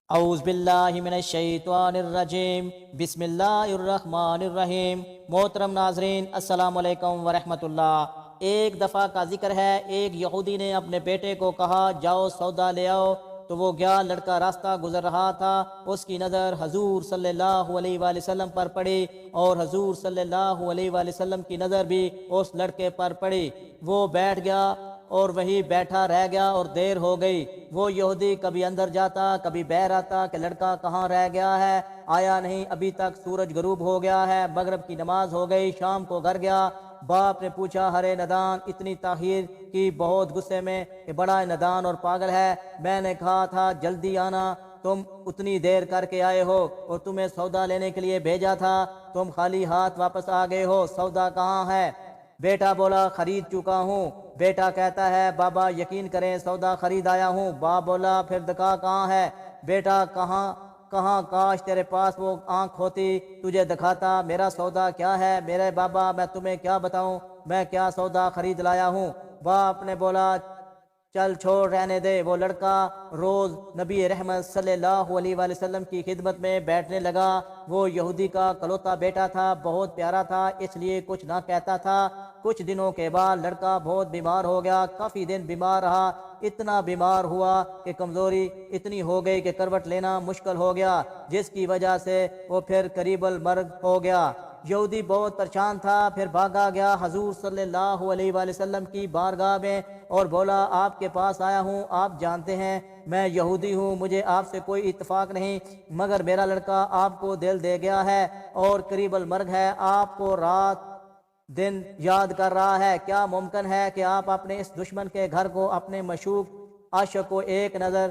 اعوذ باللہ من الشیطان الرجیم بسم اللہ الرحمن الرحیم۔ محترم ناظرین السلام علیکم ورحمۃ اللہ۔ ایک دفعہ کا ذکر ہے، ایک یہودی نے اپنے بیٹے کو کہا جاؤ سودا لے آؤ، تو وہ گیا۔ لڑکا راستہ گزر رہا تھا، اس کی نظر حضور صلی اللہ علیہ وآلہ وسلم پر پڑی اور حضور صلی اللہ علیہ وآلہ وسلم کی نظر بھی اس لڑکے پر پڑی۔ وہ بیٹھ گیا اور وہی بیٹھا رہ گیا اور دیر ہو گئی۔ وہ یہودی کبھی اندر جاتا کبھی باہر آتا کہ لڑکا کہاں رہ گیا ہے، آیا نہیں، ابھی تک سورج غروب ہو گیا ہے، مغرب کی نماز ہو گئی، شام کو گھر گیا۔ باپ نے پوچھا ہرے ندان، اتنی تاخیر کی، بہت غصے میں کہ بڑا ندان اور پاگل ہے، میں نے کہا تھا جلدی آنا، تم اتنی دیر کر کے آئے ہو، اور تمہیں سودا لینے کے لیے بھیجا تھا، تم خالی ہاتھ واپس آ گئے ہو، سودا کہاں ہے؟ بیٹا بولا خرید چکا ہوں۔ بیٹا کہتا ہے بابا یقین کریں سودا خرید آیا ہوں۔ باپ بولا پھر دکھا کہاں ہے؟ بیٹا کہاں کہاں، کاش تیرے پاس وہ آنکھ ہوتی، تجھے دکھاتا میرا سودا کیا ہے۔ میرے بابا میں تمہیں کیا بتاؤں، میں کیا سودا خرید لایا ہوں۔ باپ نے بولا چل چھوڑ رہنے دے۔ وہ لڑکا روز نبی رحمت صلی اللہ علیہ وآلہ وسلم کی خدمت میں بیٹھنے لگا۔ وہ یہودی کا کلوتا بیٹا تھا، بہت پیارا تھا، اس لیے کچھ نہ کہتا تھا۔ کچھ دنوں کے بعد لڑکا بہت بیمار ہو گیا، کافی دن بیمار رہا، اتنا بیمار ہوا کہ کمزوری اتنی ہو گئی کہ کروٹ لینا مشکل ہو گیا، جس کی وجہ سے وہ پھر قریب المرگ ہو گیا۔ یہودی بہت پریشان تھا، پھر بھاگا گیا حضور صلی اللہ علیہ وآلہ وسلم کی بارگاہ میں اور بولا آپ کے پاس آیا ہوں، آپ جانتے ہیں میں یہودی ہوں، مجھے آپ سے کوئی اتفاق نہیں، مگر میرا لڑکا آپ کو دل دے گیا ہے اور قریب المرگ ہے، آپ کو رات دن یاد کر رہا ہے، کیا ممکن ہے کہ آپ اپنے اس دشمن کے گھر کو اپنے مشوق عاشق کو ایک نظر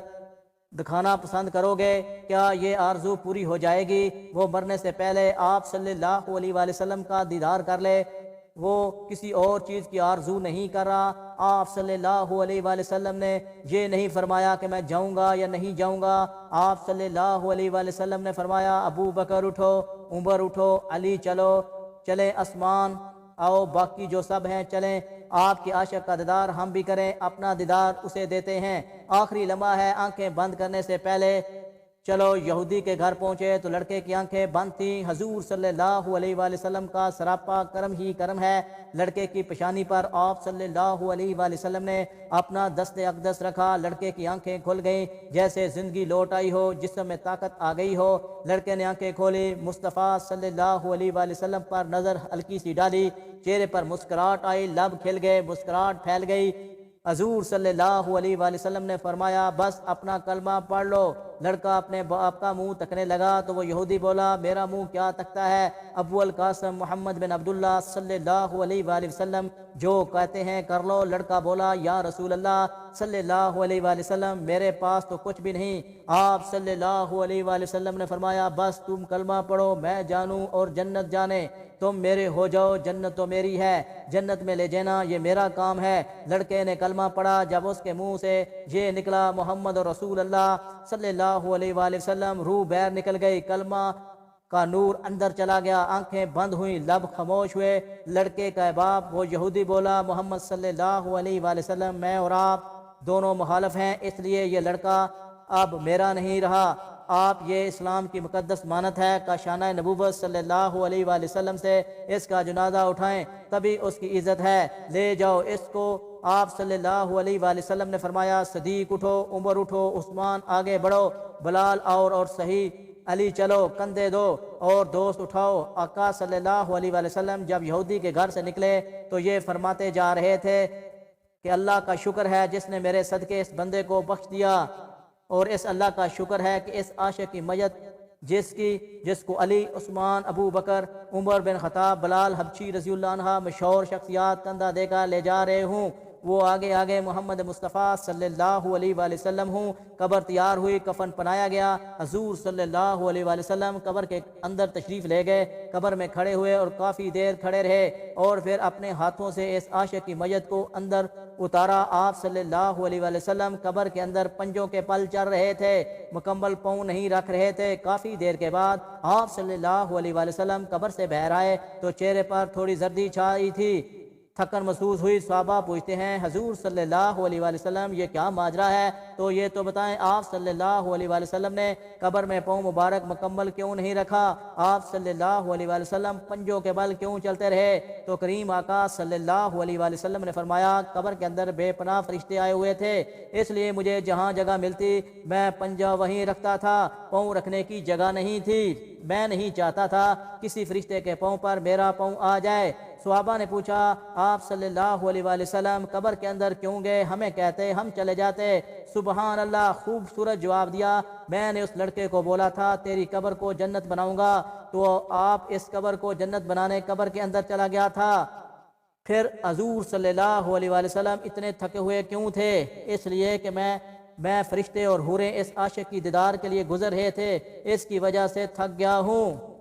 دکھانا پسند کرو گے؟ کیا یہ آرزو پوری ہو جائے گی؟ وہ مرنے سے پہلے آپ صلی اللہ علیہ وآلہ وسلم کا دیدار کر لے، وہ کسی اور چیز کی آرزو نہیں کر رہا۔ آپ صلی اللہ علیہ وآلہ وسلم نے یہ نہیں فرمایا کہ میں جاؤں گا یا نہیں جاؤں گا۔ آپ صلی اللہ علیہ وآلہ وسلم نے فرمایا ابو بکر اٹھو، عمر اٹھو، علی چلو، چلیں آسمان آؤ، باقی جو سب ہیں چلیں، آپ کے عاشق کا دیدار ہم بھی کریں، اپنا دیدار اسے دیتے ہیں، آخری لمحہ ہے، آنکھیں بند کرنے سے پہلے چلو۔ یہودی کے گھر پہنچے تو لڑکے کی آنکھیں بند تھیں۔ حضور صلی اللہ علیہ وآلہ وسلم کا سراپا کرم ہی کرم ہے، لڑکے کی پیشانی پر آپ صلی اللہ علیہ وآلہ وسلم نے اپنا دست اقدس رکھا، لڑکے کی آنکھیں کھل گئیں جیسے زندگی لوٹ آئی ہو، جسم میں طاقت آ گئی ہو۔ لڑکے نے آنکھیں کھولی، مصطفیٰ صلی اللہ علیہ وآلہ وسلم پر نظر ہلکی سی ڈالی، چہرے پر مسکراہٹ آئی، لب کھل گئے، مسکراہٹ پھیل گئی۔ حضور صلی اللہ علیہ وآلہ وسلم نے فرمایا بس اپنا کلمہ پڑھ لو۔ لڑکا اپنے باپ کا منہ تکنے لگا تو وہ یہودی بولا میرا منہ کیا تکتا ہے، ابو القاسم محمد بن عبداللہ صلی اللہ علیہ وآلہ وسلم جو کہتے ہیں کر لو۔ لڑکا بولا یا رسول اللہ صلی اللہ علیہ وآلہ وسلم میرے پاس تو کچھ بھی نہیں۔ آپ صلی اللہ علیہ وآلہ وسلم نے فرمایا بس تم کلمہ پڑھو، میں جانوں اور جنت جانے، تم میرے ہو جاؤ، جنت تو میری ہے، جنت میں لے جانا یہ میرا کام ہے۔ لڑکے نے کلمہ پڑھا، جب اس کے منہ سے یہ نکلا محمد رسول اللہ صلی اللہ علیہ وآلہ وسلم، روح باہر نکل گئی، کلمہ کا نور اندر چلا گیا، آنکھیں بند ہوئیں، لب خاموش ہوئے۔ لڑکے کا باپ وہ یہودی بولا محمد صلی اللہ علیہ وآلہ وسلم میں اور آپ دونوں مخالف ہیں، اس لیے یہ لڑکا اب میرا نہیں رہا، آپ یہ اسلام کی مقدس مانت ہے کا شانہ نبوت صلی اللہ علیہ وآلہ وسلم سے اس کا جنازہ اٹھائیں، تبھی اس کی عزت ہے، لے جاؤ اس کو۔ آپ صلی اللہ علیہ وآلہ وسلم نے فرمایا صدیق اٹھو، عمر اٹھو، عثمان آگے بڑھو، بلال اور صحیح، علی چلو، کندھے دو اور دوست اٹھاؤ۔ آقا صلی اللہ علیہ وآلہ وسلم جب یہودی کے گھر سے نکلے تو یہ فرماتے جا رہے تھے کہ اللہ کا شکر ہے جس نے میرے صدقے اس بندے کو بخش دیا، اور اس اللہ کا شکر ہے کہ اس عاشق کی میت جس کو علی، عثمان، ابو بکر، عمر بن خطاب، بلال حبشی رضی اللہ عنہ مشہور شخصیات کندھا دے کر لے جا رہے ہوں، وہ آگے آگے محمد مصطفیٰ صلی اللہ علیہ وآلہ وسلم ہوں۔ قبر تیار ہوئی، کفن پنایا گیا، حضور صلی اللہ علیہ وآلہ وسلم قبر کے اندر تشریف لے گئے، قبر میں کھڑے ہوئے اور کافی دیر کھڑے رہے، اور پھر اپنے ہاتھوں سے اس عاشق کی میت کو اندر اتارا۔ آپ صلی اللہ علیہ وآلہ وسلم قبر کے اندر پنجوں کے پل چل رہے تھے، مکمل پاؤں نہیں رکھ رہے تھے۔ کافی دیر کے بعد آپ صلی اللہ علیہ وآلہ وسلم قبر سے باہر آئے تو چہرے پر تھوڑی زردی چھائی تھی، تھکن محسوس ہوئی۔ صحابہ پوچھتے ہیں حضور صلی اللہ علیہ وآلہ وسلم یہ کیا ماجرا ہے، تو یہ تو بتائیں آپ صلی اللہ علیہ وآلہ وسلم نے قبر میں پاؤں مبارک مکمل کیوں نہیں رکھا، آپ صلی اللہ علیہ وآلہ وسلم پنجوں کے بل کیوں چلتے رہے؟ تو کریم آقا صلی اللہ علیہ وآلہ وسلم نے فرمایا قبر کے اندر بے پناہ فرشتے آئے ہوئے تھے، اس لیے مجھے جہاں جگہ ملتی میں پنجہ وہیں رکھتا تھا، پاؤں رکھنے کی جگہ نہیں تھی، میں نہیں چاہتا تھا کسی فرشتے کے پاؤں پر میرا پاؤں آ جائے۔ صحابہ نے پوچھا آپ صلی اللہ علیہ وآلہ وسلم قبر کے اندر کیوں گئے، ہمیں کہتے ہم چلے جاتے۔ سبحان اللہ، خوبصورت جواب دیا، میں نے اس لڑکے کو بولا تھا تیری قبر کو جنت بناؤں گا، تو آپ اس قبر کو جنت بنانے قبر کے اندر چلا گیا تھا۔ پھر حضور صلی اللہ علیہ وآلہ وسلم اتنے تھکے ہوئے کیوں تھے؟ اس لیے کہ میں فرشتے اور حوریں اس عاشق کی دیدار کے لیے گزر رہے تھے، اس کی وجہ سے تھک گیا ہوں۔